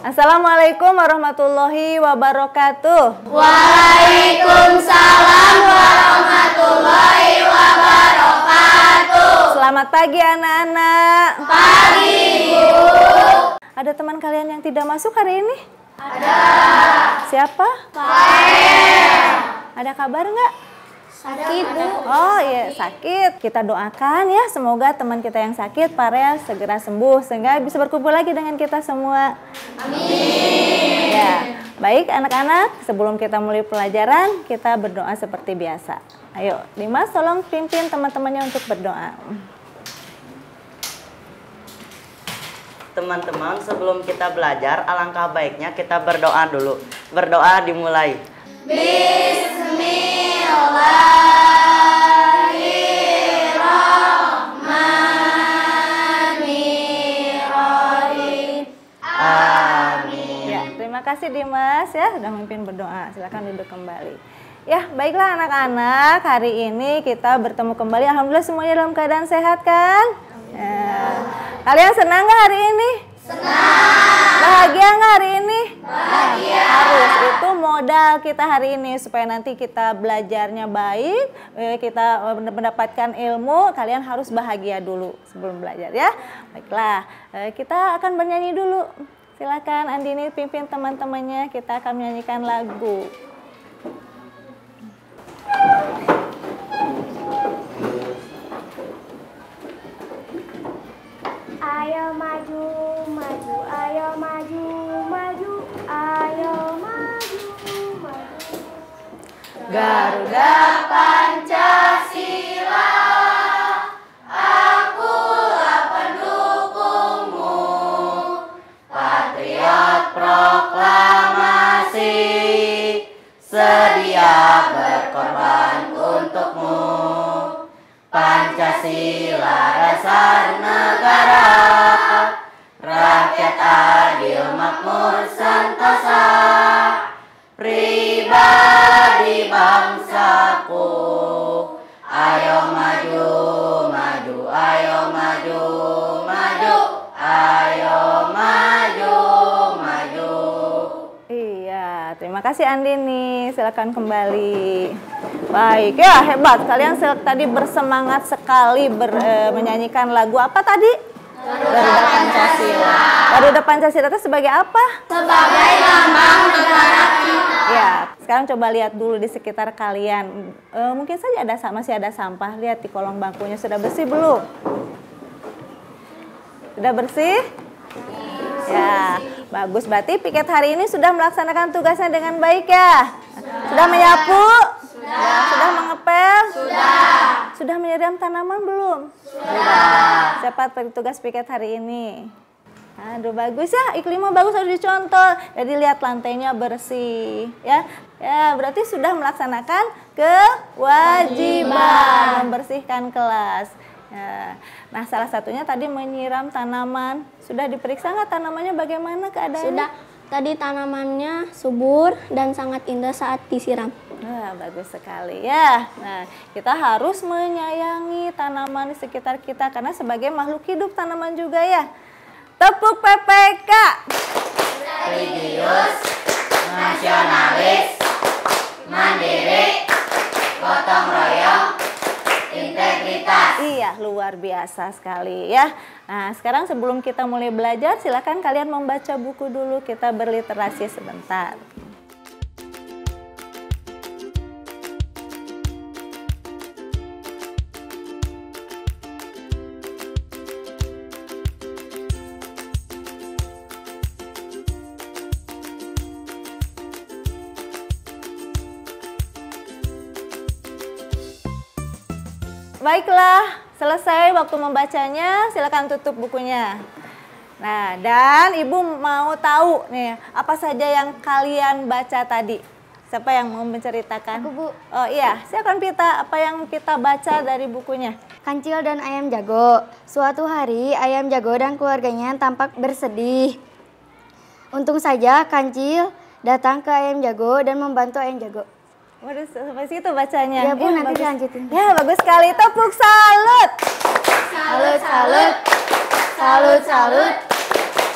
Assalamualaikum warahmatullahi wabarakatuh. Waalaikumsalam warahmatullahi wabarakatuh. Selamat pagi anak-anak. Pagi, Bu. Ada teman kalian yang tidak masuk hari ini? Ada. Siapa? Farel. Ada kabar nggak? Sakit, Bu. Oh iya, sakit. Kita doakan ya, semoga teman kita yang sakit, Farel, segera sembuh sehingga bisa berkumpul lagi dengan kita semua. Amin. Ya, baik anak-anak, sebelum kita mulai pelajaran, kita berdoa seperti biasa. Ayo, Dimas tolong pimpin teman-temannya untuk berdoa. Teman-teman, sebelum kita belajar, alangkah baiknya kita berdoa dulu. Berdoa dimulai. Bismillahirrahmanirrahim. Amin. Ya, terima kasih Dimas ya sudah memimpin berdoa. Silakan duduk kembali. Ya, baiklah anak-anak, hari ini kita bertemu kembali. Alhamdulillah semuanya dalam keadaan sehat kan? Ya. Kalian senang nggak hari ini? Senang. Bahagia nggak hari ini? Bahagia. Harus, itu modal kita hari ini supaya nanti kita belajarnya baik, kita mendapatkan ilmu. Kalian harus bahagia dulu sebelum belajar ya. Baiklah, kita akan bernyanyi dulu. Silakan Andini pimpin teman-temannya, kita akan menyanyikan lagu. Ayo maju, maju, ayo maju, maju, ayo maju, maju. Garuda Pancasila, akulah pendukungmu, patriot proklamasi, Sedia berkorban untukmu. Pancasila dasar negara, rakyat adil makmur sentosa, pribadi bangsaku. Ayo maju, maju, ayo maju, maju, ayo maju, maju. Iya, terima kasih Andini. Silakan kembali. Baik ya, hebat. Kalian tadi bersemangat sekali menyanyikan lagu apa tadi? Garuda Pancasila. Garuda Pancasila itu sebagai apa? sebagai lambang negara kita. Ya, sekarang coba lihat dulu di sekitar kalian. Mungkin saja masih ada sampah. Lihat di kolong bangkunya sudah bersih belum? Sudah bersih? Ya, bagus. Berarti piket hari ini sudah melaksanakan tugasnya dengan baik ya? Sudah menyapu? Sudah mengepel? Sudah menyiram tanaman belum? Sudah. Siapa tugas piket hari ini? Aduh, bagus ya, iklimnya bagus, harus dicontoh. Jadi lihat lantainya bersih ya. Ya, berarti sudah melaksanakan kewajiban membersihkan kelas. Ya. Nah, salah satunya tadi menyiram tanaman. Sudah diperiksa nggak tanamannya bagaimana keadaannya? Sudah. Tadi tanamannya subur dan sangat indah saat disiram. Nah, bagus sekali ya. Nah, kita harus menyayangi tanaman di sekitar kita karena sebagai makhluk hidup tanaman juga ya. Tepuk PPK. Religius, nasionalis, mandiri, gotong royong, integritas. Iya, luar biasa sekali ya. Nah, sekarang sebelum kita mulai belajar, silakan kalian membaca buku dulu. Kita berliterasi sebentar. Baiklah, selesai waktu membacanya, silakan tutup bukunya. Nah, dan Ibu mau tahu nih, apa saja yang kalian baca tadi? Siapa yang mau menceritakan? Aku, Bu. Oh iya, silakan Pita, apa yang kita baca dari bukunya? Kancil dan ayam jago. Suatu hari ayam jago dan keluarganya tampak bersedih. Untung saja Kancil datang ke ayam jago dan membantu ayam jago. Waduh, sampai situ bacanya. Ya Bu, nanti bagus. dilanjutin. Ya, bagus sekali. Tepuk salut. Salut, salut. Salut, salut.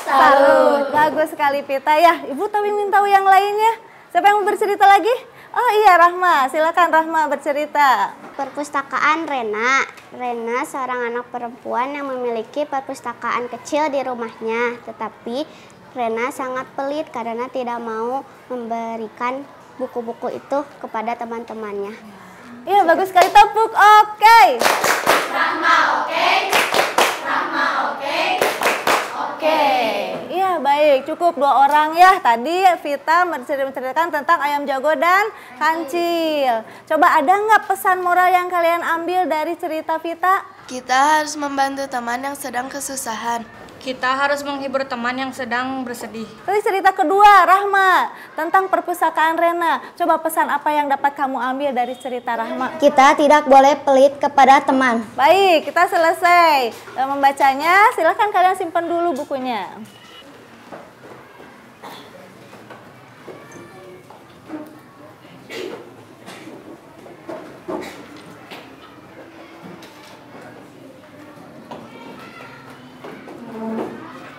Salut. Bagus sekali Vita ya. Ibu tapi ingin tahu yang lainnya. Siapa yang mau bercerita lagi? Oh iya Rahma, silakan Rahma bercerita. Perpustakaan Rena. Rena seorang anak perempuan yang memiliki perpustakaan kecil di rumahnya. Tetapi Rena sangat pelit karena tidak mau memberikan buku-buku itu kepada teman-temannya. Iya bagus sekali, tepuk oke. Rahma oke. Rahma oke. Oke, iya baik, cukup 2 orang ya. Tadi Vita menceritakan tentang ayam jago dan kancil. Coba ada nggak pesan moral yang kalian ambil dari cerita Vita? Kita harus membantu teman yang sedang kesusahan. Kita harus menghibur teman yang sedang bersedih. Tadi cerita kedua, Rahma, tentang perpustakaan Rena. Coba pesan apa yang dapat kamu ambil dari cerita Rahma? Kita tidak boleh pelit kepada teman. Baik, kita selesai membacanya. Silahkan kalian simpan dulu bukunya.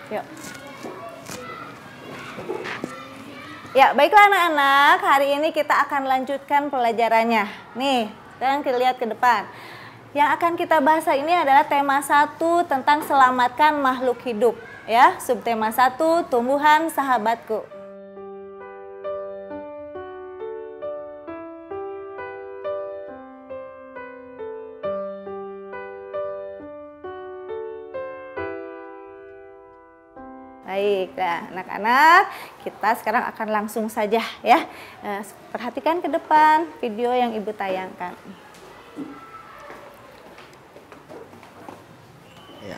Yuk. Ya, baiklah anak-anak, hari ini kita akan lanjutkan pelajarannya. Nih, sekarang kita lihat ke depan. Yang akan kita bahas ini adalah tema 1 tentang selamatkan makhluk hidup. Ya, subtema 1, tumbuhan sahabatku. Baik, nah anak-anak, kita sekarang akan langsung saja ya. Perhatikan ke depan video yang Ibu tayangkan. Ya.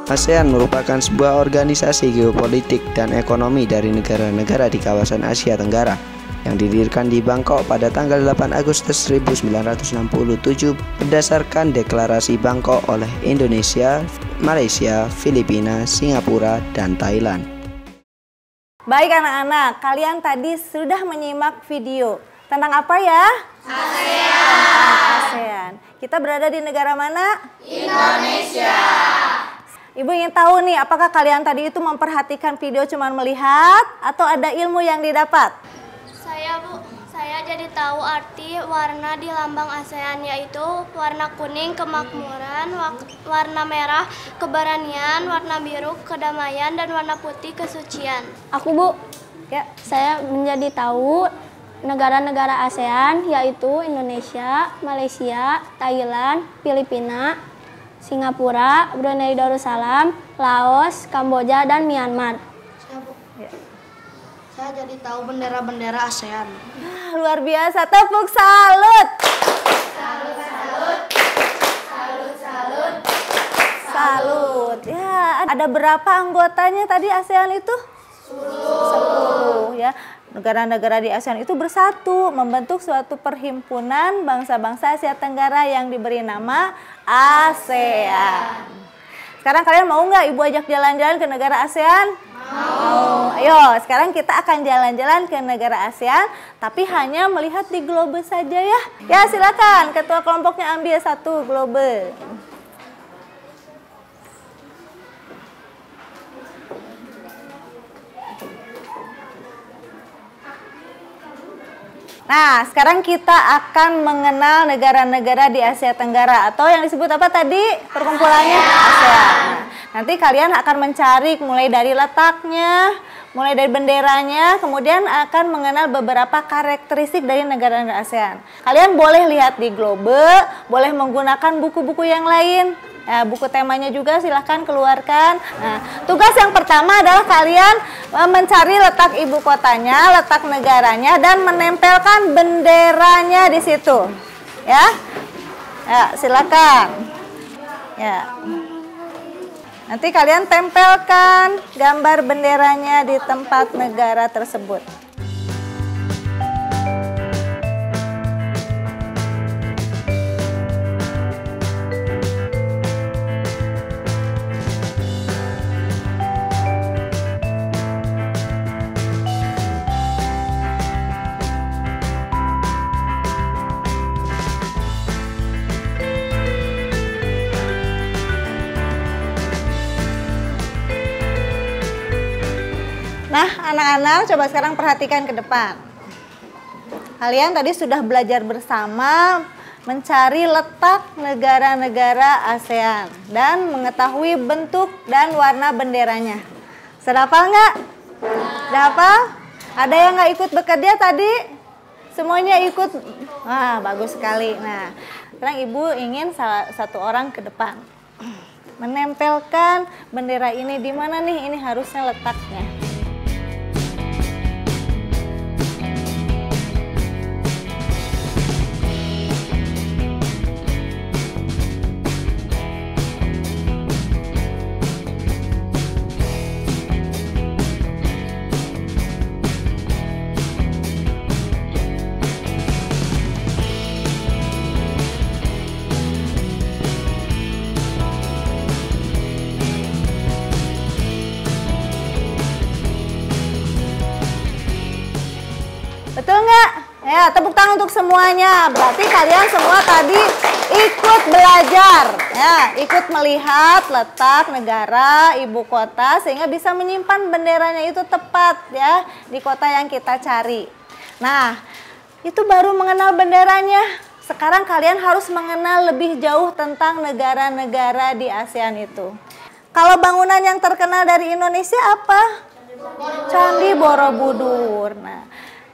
ASEAN merupakan sebuah organisasi geopolitik dan ekonomi dari negara-negara di kawasan Asia Tenggara yang didirikan di Bangkok pada tanggal 8 Agustus 1967 berdasarkan deklarasi Bangkok oleh Indonesia, Malaysia, Filipina, Singapura, dan Thailand. Baik anak-anak, kalian tadi sudah menyimak video tentang apa ya? ASEAN. Kita berada di negara mana? Indonesia. Ibu ingin tahu nih, apakah kalian tadi itu memperhatikan video cuma melihat atau ada ilmu yang didapat? Saya jadi tahu arti warna di lambang ASEAN, yaitu warna kuning kemakmuran, warna merah keberanian, warna biru kedamaian, dan warna putih kesucian. Aku Bu, Ya. saya menjadi tahu negara-negara ASEAN yaitu Indonesia, Malaysia, Thailand, Filipina, Singapura, Brunei Darussalam, Laos, Kamboja, dan Myanmar. Saya jadi tahu bendera-bendera ASEAN. Luar biasa, tepuk salut. Salut. Ya, ada berapa anggotanya tadi ASEAN itu? 10 ya. Negara-negara di ASEAN itu bersatu membentuk suatu perhimpunan bangsa-bangsa Asia Tenggara yang diberi nama ASEAN. Sekarang kalian mau nggak Ibu ajak jalan-jalan ke negara ASEAN? Mau. Ayo, sekarang kita akan jalan-jalan ke negara ASEAN, tapi hanya melihat di globe saja ya. Ya, silakan ketua kelompoknya ambil 1 globe. Nah, sekarang kita akan mengenal negara-negara di Asia Tenggara atau yang disebut apa tadi? Perkumpulannya ASEAN. Nah, nanti kalian akan mencari mulai dari letaknya, mulai dari benderanya, kemudian akan mengenal beberapa karakteristik dari negara-negara ASEAN. Kalian boleh lihat di globe, boleh menggunakan buku-buku yang lain. Ya, buku temanya juga silahkan keluarkan. Nah, tugas yang pertama adalah kalian mencari letak ibu kotanya, letak negaranya, dan menempelkan benderanya di situ. Ya, silakan. Ya, nanti kalian tempelkan gambar benderanya di tempat negara tersebut. anak-anak, coba sekarang perhatikan ke depan. Kalian tadi sudah belajar bersama mencari letak negara-negara ASEAN dan mengetahui bentuk dan warna benderanya. Sudah hafal nggak? Sudah hafal? Ada yang nggak ikut bekerja tadi? Semuanya ikut? Wah, bagus sekali. Nah, sekarang Ibu ingin salah satu orang ke depan menempelkan bendera ini di mana nih? Ini harusnya letaknya. Betul nggak? Ya, tepuk tangan untuk semuanya. Berarti kalian semua tadi ikut belajar, ya, ikut melihat letak negara, ibu kota, sehingga bisa menyimpan benderanya itu tepat ya di kota yang kita cari. Nah, itu baru mengenal benderanya. Sekarang kalian harus mengenal lebih jauh tentang negara-negara di ASEAN itu. Kalau bangunan yang terkenal dari Indonesia apa? Candi Borobudur. Nah,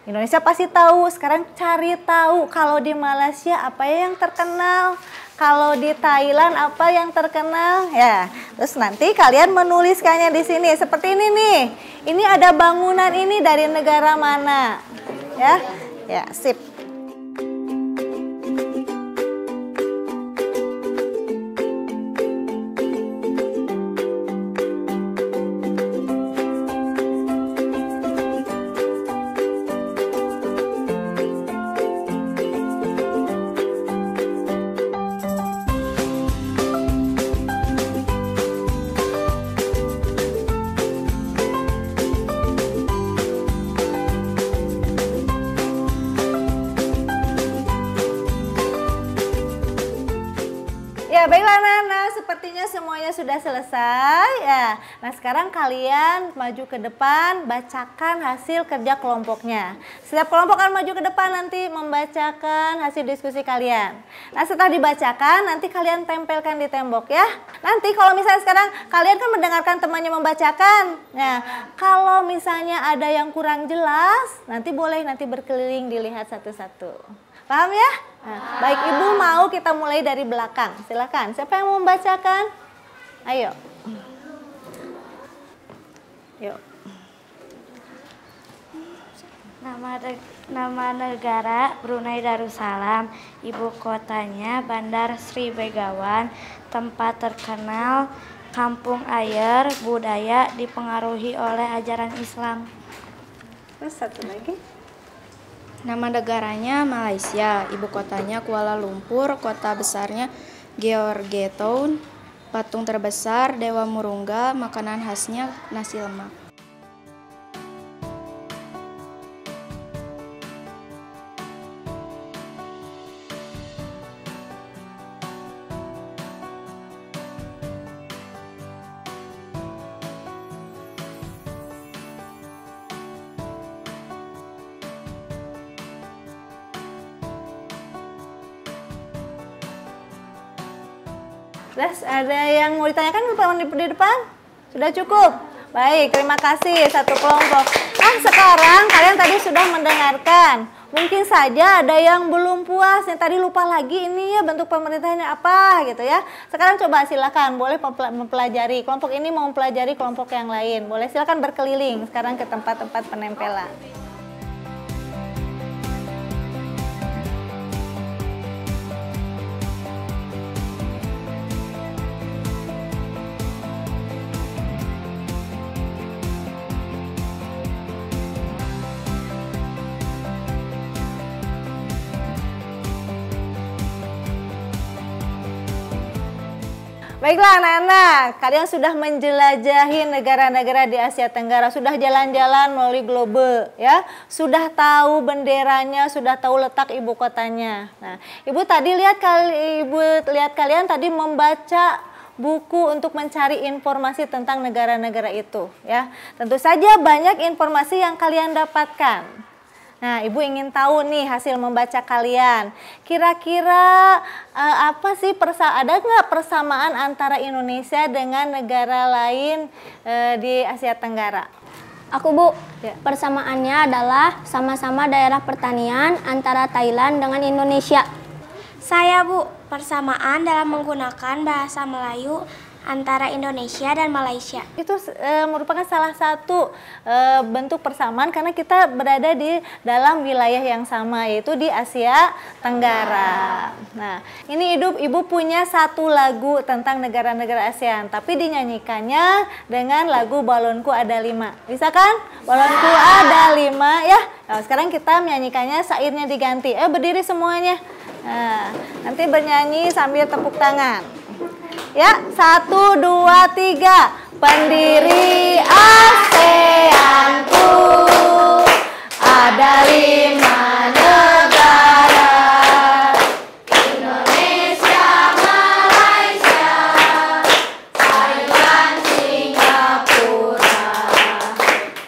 Indonesia pasti tahu, sekarang cari tahu kalau di Malaysia apa yang terkenal, kalau di Thailand apa yang terkenal, ya. Terus nanti kalian menuliskannya di sini seperti ini nih. Ini ada bangunan ini dari negara mana, ya? Ya, sip. Ya, baiklah anak-anak, sepertinya semuanya sudah selesai ya. Nah, sekarang kalian maju ke depan, bacakan hasil kerja kelompoknya. Setiap kelompok akan maju ke depan nanti membacakan hasil diskusi kalian. Nah, setelah dibacakan nanti kalian tempelkan di tembok ya. Nanti kalau misalnya sekarang kalian kan mendengarkan temannya membacakan. Nah, kalau misalnya ada yang kurang jelas, nanti boleh nanti berkeliling dilihat satu-satu. Paham ya? Nah, baik, Ibu mau kita mulai dari belakang. Silakan. Siapa yang mau membacakan? Ayo. Yuk. Nama negara Brunei Darussalam, ibu kotanya Bandar Sri Begawan, tempat terkenal, kampung air, budaya dipengaruhi oleh ajaran Islam. Terus satu lagi. Nama negaranya Malaysia, ibu kotanya Kuala Lumpur, kota besarnya Georgetown, patung terbesar Dewa Murungga, makanan khasnya nasi lemak. Terus ada yang mau ditanyakan di depan? Sudah cukup? Baik, terima kasih satu kelompok. Nah, sekarang kalian tadi sudah mendengarkan. Mungkin saja ada yang belum puas, yang tadi lupa lagi ini ya bentuk pemerintahnya apa gitu ya. Sekarang coba silakan, boleh mempelajari. Kelompok ini mau mempelajari kelompok yang lain. Boleh silakan berkeliling sekarang ke tempat-tempat penempelan. Baiklah anak-anak, kalian sudah menjelajahi negara-negara di Asia Tenggara, sudah jalan-jalan melalui globe ya, sudah tahu benderanya, sudah tahu letak ibu kotanya. Nah, Ibu lihat kalian tadi membaca buku untuk mencari informasi tentang negara-negara itu ya. Tentu saja banyak informasi yang kalian dapatkan. Nah, Ibu ingin tahu nih hasil membaca kalian. Kira-kira apa sih ada nggak persamaan antara Indonesia dengan negara lain di Asia Tenggara? Aku, Bu. Ya. Persamaannya adalah sama-sama daerah pertanian antara Thailand dengan Indonesia. Saya, Bu. Persamaan dalam menggunakan bahasa Melayu antara Indonesia dan Malaysia. Itu merupakan salah satu bentuk persamaan karena kita berada di dalam wilayah yang sama, yaitu di Asia Tenggara. Nah, ini Ibu punya satu lagu tentang negara-negara ASEAN, tapi dinyanyikannya dengan lagu Balonku Ada 5. Bisa kan? Balonku ada 5 ya. Nah, sekarang kita menyanyikannya, syairnya diganti. Berdiri semuanya. Nah, nanti bernyanyi sambil tepuk tangan. Ya, 1, 2, 3. Pendiri ASEANku ada 5 negara. Indonesia, Malaysia, Thailand, Singapura,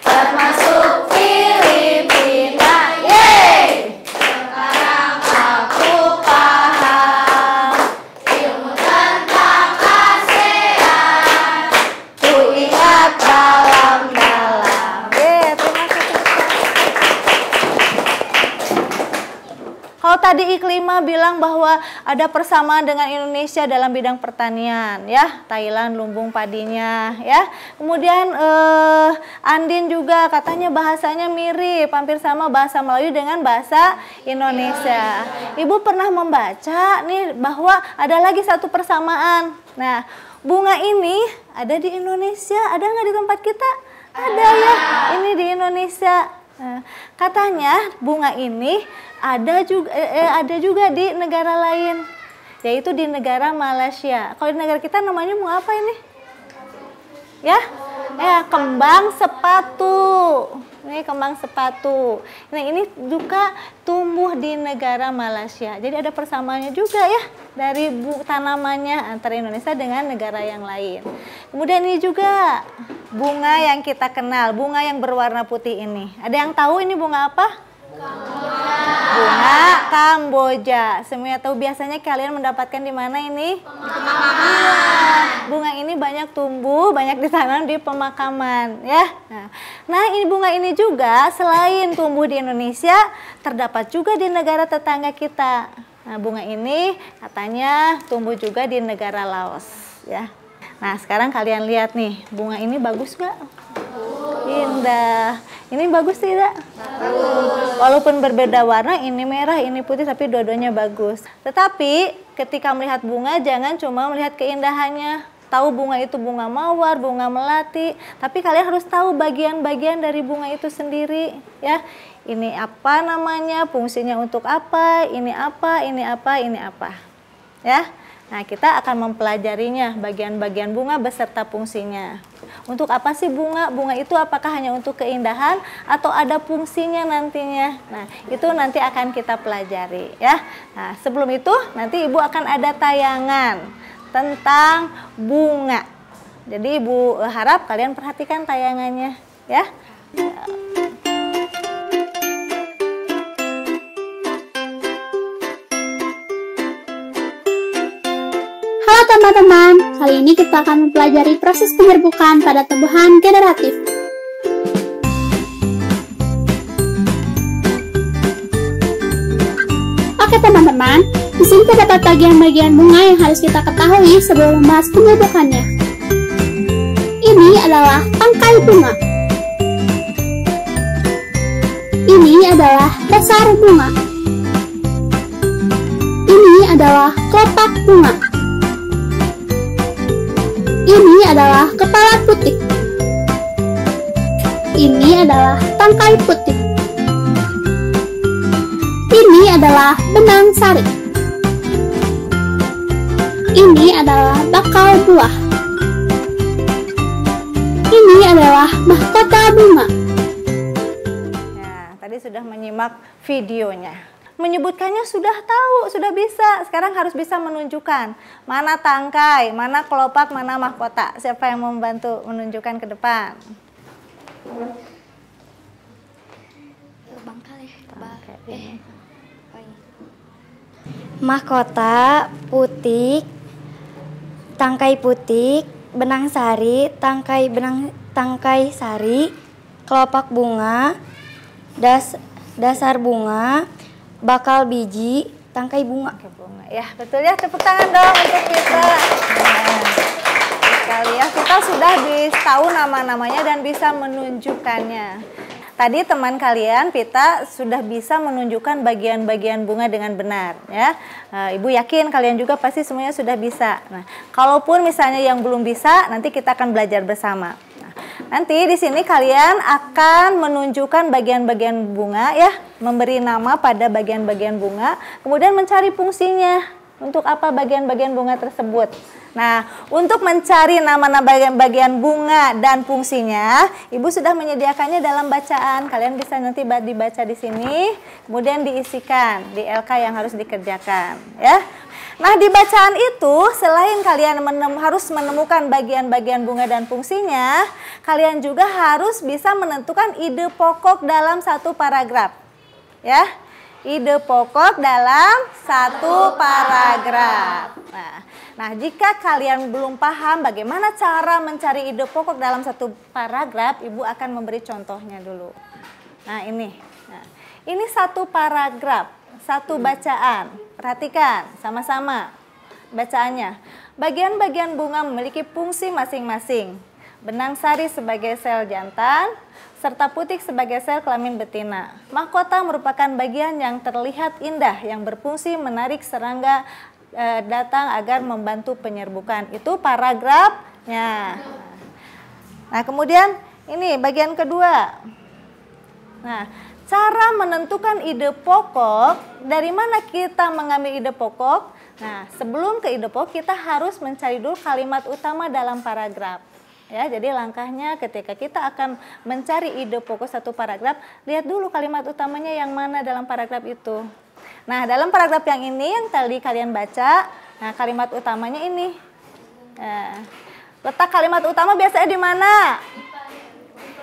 termasuk Filipina. Yeay! Sekarang aku paham ilmu tentang ASEAN, ku ingat dalam-dalam. Terima kasih. Kalau tadi Iklima bilang bahwa ada persamaan dengan Indonesia dalam bidang pertanian, ya, Thailand lumbung padinya, ya. Kemudian Andin juga katanya bahasanya mirip, hampir sama bahasa Melayu dengan bahasa Indonesia. Ibu pernah membaca nih bahwa ada lagi satu persamaan. Nah, bunga ini ada di Indonesia, ada nggak di tempat kita? Ada ya, ini di Indonesia. Nah, katanya bunga ini ada juga di negara lain, yaitu di negara Malaysia. Kalau di negara kita namanya bunga apa ini? Ya, kembang sepatu. Ini kembang sepatu. Nah, ini juga tumbuh di negara Malaysia. Jadi ada persamaannya juga ya dari tanamannya antara Indonesia dengan negara yang lain. Kemudian ini juga bunga yang kita kenal, bunga yang berwarna putih ini. Ada yang tahu ini bunga apa? Bunga Kamboja. Semuanya tahu, biasanya kalian mendapatkan di mana ini? Bunga ini banyak tumbuh, banyak ditanam di pemakaman, ya. Nah, ini bunga ini juga selain tumbuh di Indonesia, terdapat juga di negara tetangga kita. Nah, bunga ini katanya tumbuh juga di negara Laos, ya. Nah, sekarang kalian lihat nih, bunga ini bagus gak? Indah. Ini bagus tidak? Bagus. Walaupun berbeda warna, ini merah, ini putih, tapi dua-duanya bagus. Tetapi ketika melihat bunga, jangan cuma melihat keindahannya. Tahu bunga itu bunga mawar, bunga melati, tapi kalian harus tahu bagian-bagian dari bunga itu sendiri, ya. Ini apa namanya, fungsinya untuk apa, ini apa, ini apa, ini apa, ya. Nah, kita akan mempelajarinya, bagian-bagian bunga beserta fungsinya. Untuk apa sih bunga? Bunga itu apakah hanya untuk keindahan atau ada fungsinya nantinya? Nah, itu nanti akan kita pelajari, ya. Nah, sebelum itu nanti Ibu akan ada tayangan tentang bunga. Jadi Ibu harap kalian perhatikan tayangannya, ya. Halo teman-teman, kali ini kita akan mempelajari proses penyerbukan pada tumbuhan generatif. Oke teman-teman, di sini terdapat bagian-bagian bunga yang harus kita ketahui sebelum membahas penyerbukannya. Ini adalah tangkai bunga. Ini adalah dasar bunga. Ini adalah kelopak bunga. Ini adalah kepala putih. Ini adalah tangkai putih. Ini adalah benang sari. Ini adalah bakal buah. Ini adalah mahkota bunga. Nah, tadi sudah menyimak videonya. menyebutkannya sudah tahu, sudah bisa. Sekarang harus bisa menunjukkan mana tangkai, mana kelopak, mana mahkota. Siapa yang membantu menunjukkan ke depan? Mahkota, putik, tangkai putik, benang sari, tangkai sari, kelopak bunga, dasar bunga, bakal biji, tangkai bunga. Ya, betul ya. Tepuk tangan dong untuk kita. Sekali ya, kita sudah tahu nama-namanya dan bisa menunjukkannya. Tadi teman kalian Pita sudah bisa menunjukkan bagian-bagian bunga dengan benar ya. Ibu yakin kalian juga pasti semuanya sudah bisa. Nah, kalaupun misalnya yang belum bisa, nanti kita akan belajar bersama. Nah, nanti di sini kalian akan menunjukkan bagian-bagian bunga ya, memberi nama pada bagian-bagian bunga, kemudian mencari fungsinya. Untuk apa bagian-bagian bunga tersebut? Nah, untuk mencari nama-nama bagian-bagian bunga dan fungsinya, Ibu sudah menyediakannya dalam bacaan. Kalian bisa nanti dibaca di sini, kemudian diisikan di LK yang harus dikerjakan, ya. Nah, di bacaan itu selain kalian harus menemukan bagian-bagian bunga dan fungsinya, kalian juga harus bisa menentukan ide pokok dalam satu paragraf, ya. Ide pokok dalam satu paragraf. Nah, jika kalian belum paham bagaimana cara mencari ide pokok dalam satu paragraf, Ibu akan memberi contohnya dulu. Nah, ini. Nah, ini satu paragraf, satu bacaan. Perhatikan sama-sama bacaannya. Bagian-bagian bunga memiliki fungsi masing-masing. Benang sari sebagai sel jantan, serta putik sebagai sel kelamin betina. Mahkota merupakan bagian yang terlihat indah yang berfungsi menarik serangga datang agar membantu penyerbukan. Itu paragrafnya. Nah, kemudian ini bagian kedua. Nah, cara menentukan ide pokok, dari mana kita mengambil ide pokok? Nah, sebelum ke ide pokok kita harus mencari dulu kalimat utama dalam paragraf. Ya, jadi langkahnya ketika kita akan mencari ide pokok satu paragraf, lihat dulu kalimat utamanya yang mana dalam paragraf itu. Nah, dalam paragraf yang ini yang tadi kalian baca, nah kalimat utamanya ini. Letak kalimat utama biasanya di mana?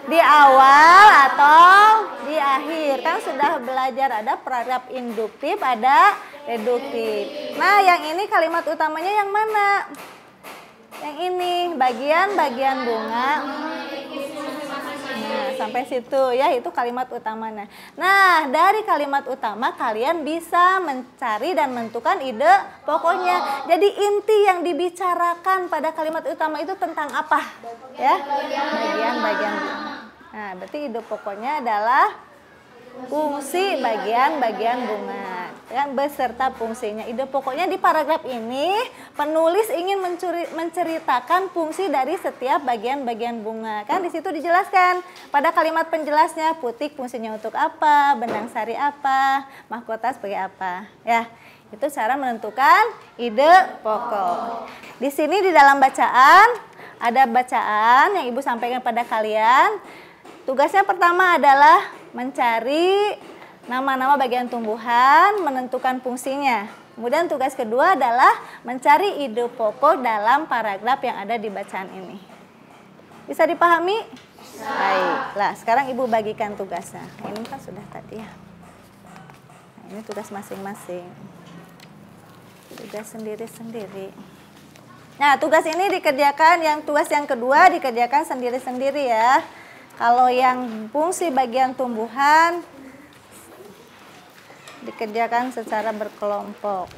Di awal atau di akhir. Kan sudah belajar ada paragraf induktif, ada deduktif. Nah, yang ini kalimat utamanya yang mana? Yang ini bagian-bagian bunga. Nah, sampai situ ya, itu kalimat utamanya. Nah, dari kalimat utama kalian bisa mencari dan menentukan ide pokoknya. Jadi inti yang dibicarakan pada kalimat utama itu tentang apa? Ya, bagian-bagian bunga. Nah, berarti ide pokoknya adalah fungsi bagian-bagian bunga kan beserta fungsinya. Ide pokoknya di paragraf ini penulis ingin menceritakan fungsi dari setiap bagian-bagian bunga. Kan di situ dijelaskan pada kalimat penjelasnya, putik fungsinya untuk apa, benang sari apa, mahkota sebagai apa. Ya, itu cara menentukan ide pokok. Di sini di dalam bacaan ada bacaan yang Ibu sampaikan pada kalian. Tugasnya pertama adalah mencari nama-nama bagian tumbuhan, menentukan fungsinya. Kemudian tugas kedua adalah mencari ide pokok dalam paragraf yang ada di bacaan ini. Bisa dipahami? Baiklah, sekarang Ibu bagikan tugasnya. Ini kan sudah tadi ya. Nah, ini tugas masing-masing. Tugas sendiri-sendiri. Nah, tugas ini dikerjakan, tugas yang kedua dikerjakan sendiri-sendiri ya. Kalau yang fungsi bagian tumbuhan dikerjakan secara berkelompok.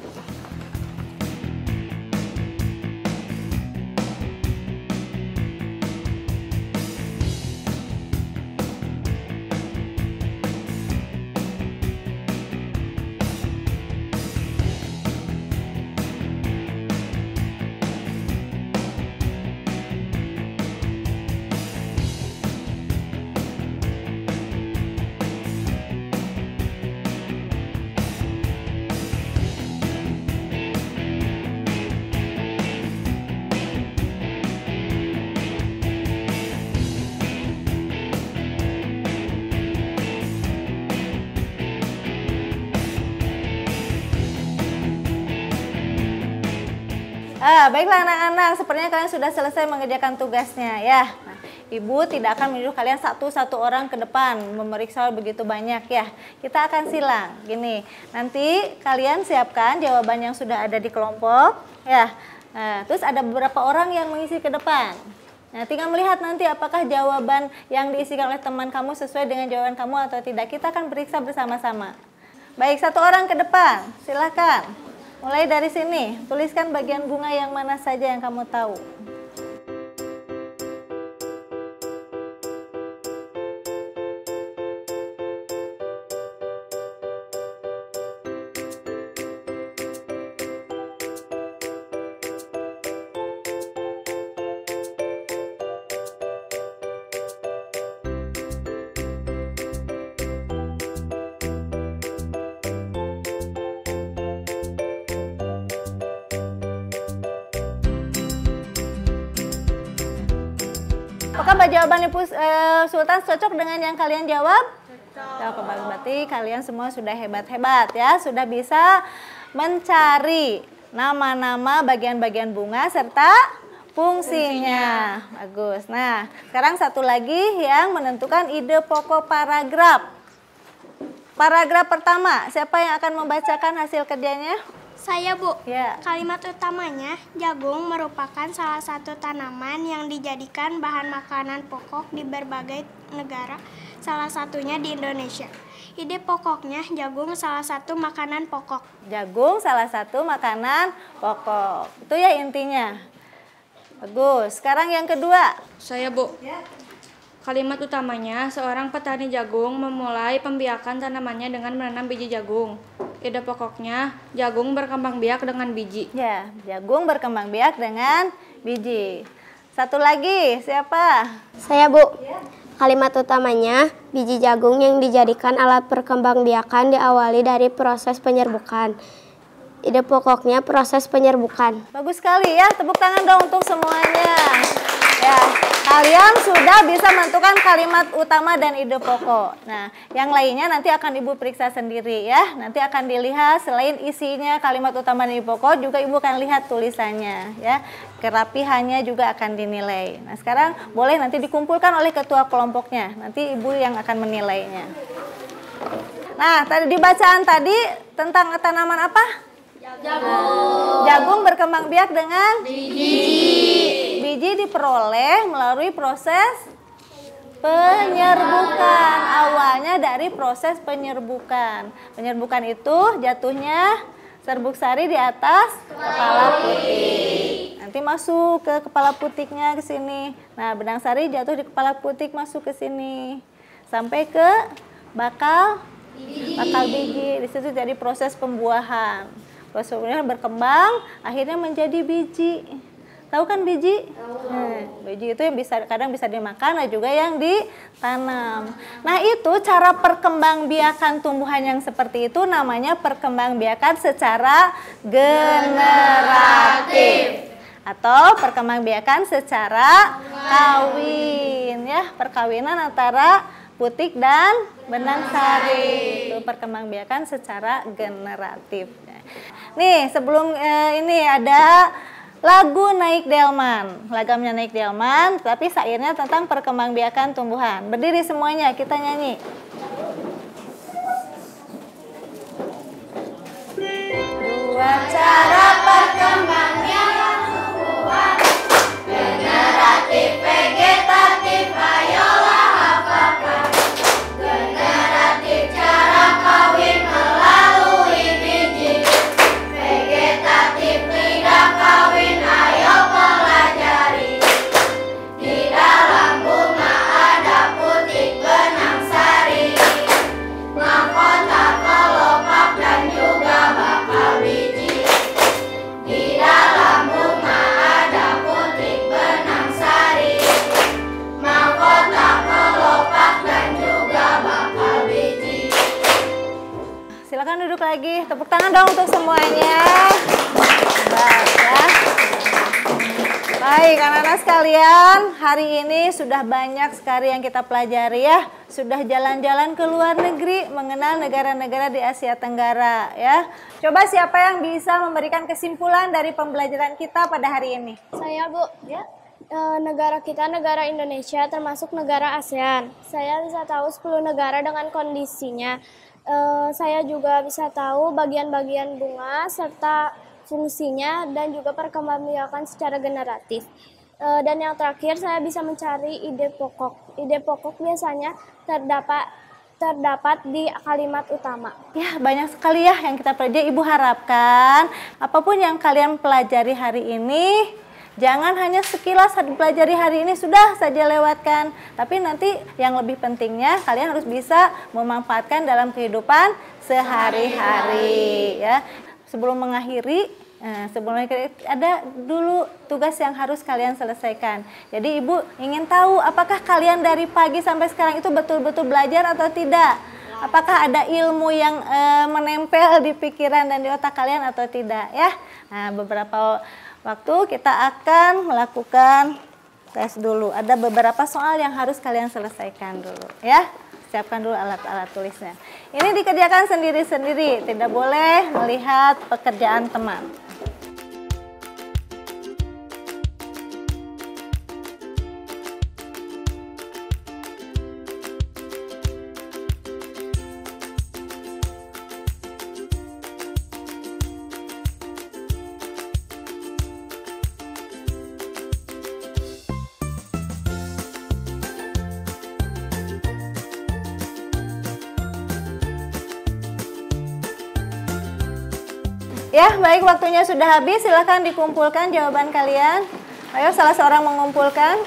Baiklah anak-anak, sepertinya kalian sudah selesai mengerjakan tugasnya ya. Nah, Ibu tidak akan menyuruh kalian satu-satu orang ke depan memeriksa begitu banyak ya. Kita akan silang. Gini, nanti kalian siapkan jawaban yang sudah ada di kelompok ya. Nah, terus ada beberapa orang yang mengisi ke depan. Nah, tinggal melihat nanti apakah jawaban yang diisikan oleh teman kamu sesuai dengan jawaban kamu atau tidak. Kita akan periksa bersama-sama. Baik, satu orang ke depan, silakan. Mulai dari sini, tuliskan bagian bunga yang mana saja yang kamu tahu. Apakah jawaban Ibu Sultan cocok dengan yang kalian jawab? Cocok. Berarti kalian semua sudah hebat-hebat ya, sudah bisa mencari nama-nama bagian-bagian bunga serta fungsinya. Bagus. Nah, sekarang satu lagi yang menentukan ide pokok paragraf. Paragraf pertama, siapa yang akan membacakan hasil kerjanya? Saya, Bu. Ya. Kalimat utamanya, jagung merupakan salah satu tanaman yang dijadikan bahan makanan pokok di berbagai negara, salah satunya di Indonesia. Ide pokoknya, jagung salah satu makanan pokok. Jagung salah satu makanan pokok. Itu ya intinya. Bagus. Sekarang yang kedua. Saya, Bu. Kalimat utamanya, seorang petani jagung memulai pembiakan tanamannya dengan menanam biji jagung. Ide pokoknya, jagung berkembang biak dengan biji. Ya, jagung berkembang biak dengan biji. Satu lagi, siapa? Saya, Bu. Kalimat utamanya, biji jagung yang dijadikan alat perkembangbiakan diawali dari proses penyerbukan. Ide pokoknya proses penyerbukan. Bagus sekali ya, tepuk tangan dong untuk semuanya. Ya, kalian sudah bisa menentukan kalimat utama dan ide pokok. Nah, yang lainnya nanti akan Ibu periksa sendiri ya. Nanti akan dilihat selain isinya kalimat utama dan ide pokok, juga Ibu akan lihat tulisannya ya. Kerapihannya juga akan dinilai. Nah, sekarang boleh nanti dikumpulkan oleh ketua kelompoknya. Nanti Ibu yang akan menilainya. Nah, tadi di bacaan tadi tentang tanaman apa? Jagung berkembang biak dengan biji. Biji diperoleh melalui proses penyerbukan. Awalnya dari proses penyerbukan. Penyerbukan itu jatuhnya serbuk sari di atas kepala putik. Nanti masuk ke kepala putiknya ke sini. Nah, benang sari jatuh di kepala putik masuk ke sini. Sampai ke bakal biji. Di situ jadi proses pembuahan. Prosesnya berkembang, akhirnya menjadi biji. Tahu kan biji? Biji itu yang kadang bisa dimakan, ada juga yang ditanam. Nah, itu cara perkembangbiakan tumbuhan yang seperti itu namanya perkembangbiakan secara generatif atau perkembangbiakan secara kawin ya, perkawinan antara putik dan benang sari. Itu perkembangbiakan secara generatif. Nih, sebelum ini ada lagu Naik Delman. Lagamnya Naik Delman, tapi syairnya tentang perkembangbiakan tumbuhan. Berdiri semuanya, kita nyanyi. Dua cara perkembangbiakan tumbuhan, generatif, vegetatif, ayolah hafalkan. Generatif cara kawin melalui biji, vegetatif lidah kawin, ayo pelajari. Di dalam bunga ada putik benang sari, mahkota kelopak dan juga bakal biji. Di dalam bunga ada putik benang sari, mahkota kelopak dan juga bakal biji. Silakan duduk lagi, tepuk tangan dong untuk semuanya. Baik ya. Baik, anak-anak sekalian, hari ini sudah banyak sekali yang kita pelajari ya. Sudah jalan-jalan ke luar negeri, mengenal negara-negara di Asia Tenggara ya. Coba siapa yang bisa memberikan kesimpulan dari pembelajaran kita pada hari ini? Saya, Bu. Ya. Negara kita, negara Indonesia, termasuk negara ASEAN. Saya bisa tahu 10 negara dengan kondisinya. Saya juga bisa tahu bagian-bagian bunga serta fungsinya dan juga perkembangbiakan secara generatif. Dan yang terakhir saya bisa mencari ide pokok. Ide pokok biasanya terdapat di kalimat utama. Ya, banyak sekali ya yang kita pelajari. Ibu harapkan apapun yang kalian pelajari hari ini, jangan hanya sekilas dipelajari hari ini sudah saja lewatkan. Tapi nanti yang lebih pentingnya kalian harus bisa memanfaatkan dalam kehidupan sehari-hari ya. Sebelum mengakhiri, ada dulu tugas yang harus kalian selesaikan. Jadi ibu ingin tahu apakah kalian dari pagi sampai sekarang itu betul-betul belajar atau tidak? Apakah ada ilmu yang menempel di pikiran dan di otak kalian atau tidak ya? Nah, beberapa waktu kita akan melakukan tes dulu. Ada beberapa soal yang harus kalian selesaikan dulu ya. Siapkan dulu alat-alat tulisnya. Ini dikerjakan sendiri-sendiri, tidak boleh melihat pekerjaan teman. Ya, baik, waktunya sudah habis. Silahkan dikumpulkan jawaban kalian. Ayo, salah seorang mengumpulkan.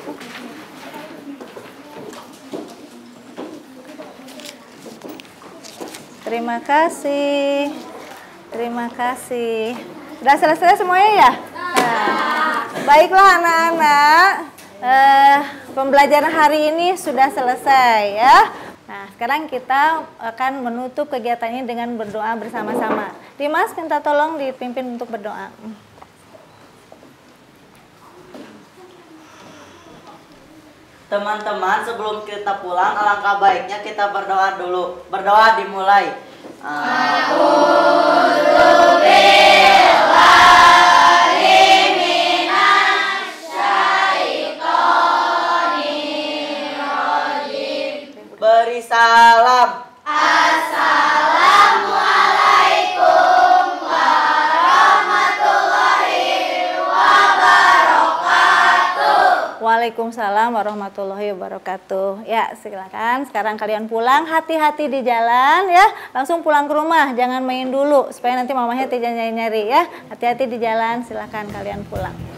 Terima kasih. Terima kasih. Sudah selesai semuanya ya? Nah, baiklah anak-anak. Pembelajaran hari ini sudah selesai ya. Nah, sekarang kita akan menutup kegiatan ini dengan berdoa bersama-sama. Dimas, minta tolong dipimpin untuk berdoa. Teman-teman, sebelum kita pulang, alangkah baiknya kita berdoa dulu. Berdoa dimulai. Beri salam. Assalamualaikum warahmatullahi wabarakatuh. Waalaikumsalam warahmatullahi wabarakatuh. Ya, silakan. Sekarang kalian pulang, hati-hati di jalan ya. Langsung pulang ke rumah, jangan main dulu supaya nanti mamanya tidak nyari-nyari ya. Hati-hati di jalan, silakan kalian pulang.